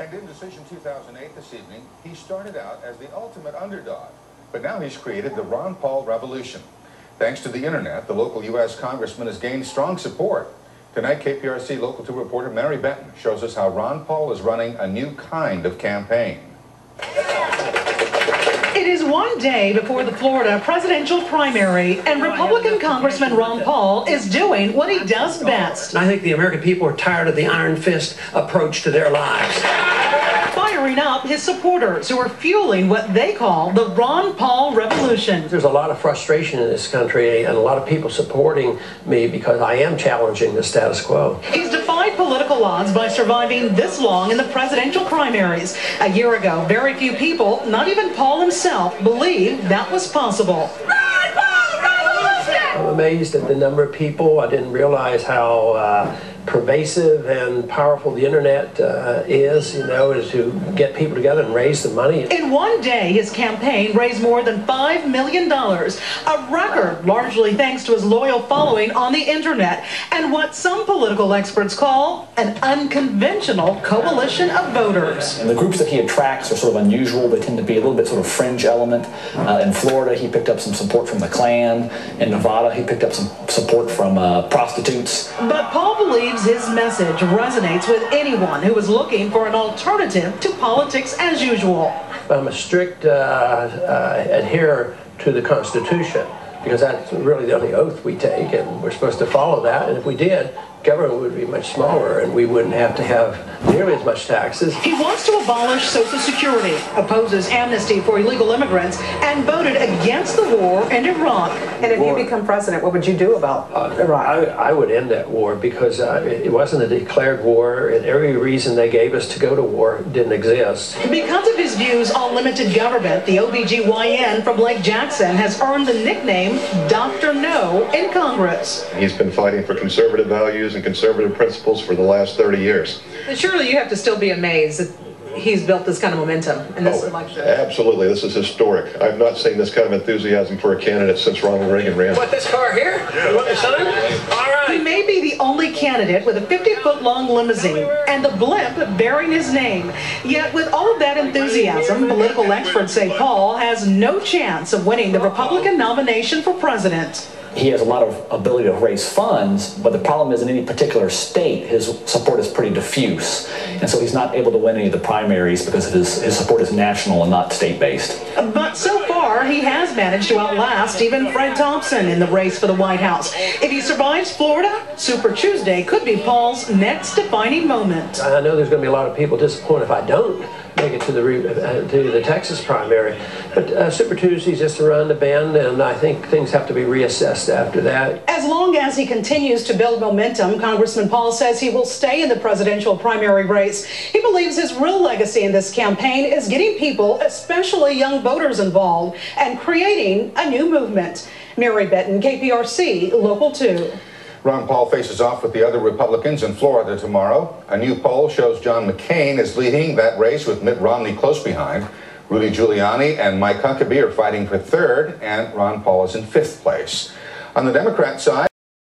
And in Decision 2008 this evening, he started out as the ultimate underdog. But now he's created the Ron Paul revolution. Thanks to the internet, the local U.S. congressman has gained strong support. Tonight, KPRC Local 2 reporter Mary Benton shows us how Ron Paul is running a new kind of campaign. It is one day before the Florida presidential primary, and Republican Congressman Ron Paul is doing what he does best. I think the American people are tired of the iron fist approach to their lives. Firing up his supporters who are fueling what they call the Ron Paul revolution. There's a lot of frustration in this country and a lot of people supporting me because I am challenging the status quo. He's defied political odds by surviving this long in the presidential primaries. A year ago, very few people, not even Paul himself, believed that was possible. I'm amazed at the number of people. I didn't realize how pervasive and powerful the internet is, to get people together and raise the money. In one day, his campaign raised more than $5 million, a record largely thanks to his loyal following on the internet and what some political experts call an unconventional coalition of voters. And the groups that he attracts are sort of unusual. They tend to be a little bit sort of fringe element. In Florida, he picked up some support from the Klan. In Nevada, he picked up some support from prostitutes. But Paul believes his message resonates with anyone who is looking for an alternative to politics as usual. I'm a strict adherer to the Constitution because that's really the only oath we take, and we're supposed to follow that. And if we did, government would be much smaller and we wouldn't have to have nearly as much taxes. He wants to abolish Social Security, opposes amnesty for illegal immigrants, and voted against the war in Iraq. And if you become president, what would you do about Iraq? I would end that war because it wasn't a declared war, and every reason they gave us to go to war didn't exist. Because of his views on limited government, the OBGYN from Lake Jackson has earned the nickname Dr. No in Congress. He's been fighting for conservative values and conservative principles for the last 30 years. But surely you have to still be amazed that he's built this kind of momentum in this election. Absolutely. This is historic. I've not seen this kind of enthusiasm for a candidate since Ronald Reagan ran. What, this car here? Yeah. You want this sign? All right. He may be the only candidate with a 50-foot-long limousine and the blimp bearing his name. Yet with all of that enthusiasm, political experts say Paul has no chance of winning the Republican nomination for president. He has a lot of ability to raise funds, but the problem is in any particular state, his support is pretty diffuse. And so he's not able to win any of the primaries because his support is national and not state-based. But so far, he has managed to outlast even Fred Thompson in the race for the White House. If he survives Florida, Super Tuesday could be Paul's next defining moment. I know there's going to be a lot of people disappointed if I don't make it to the Texas primary. But Super Tuesday is just around the bend, and I think things have to be reassessed after that. As long as he continues to build momentum, Congressman Paul says he will stay in the presidential primary race. He believes his real legacy in this campaign is getting people, especially young voters, involved and creating a new movement. Mary Benton, KPRC, Local 2. Ron Paul faces off with the other Republicans in Florida tomorrow. A new poll shows John McCain is leading that race with Mitt Romney close behind. Rudy Giuliani and Mike Huckabee are fighting for third, and Ron Paul is in fifth place. On the Democrat side,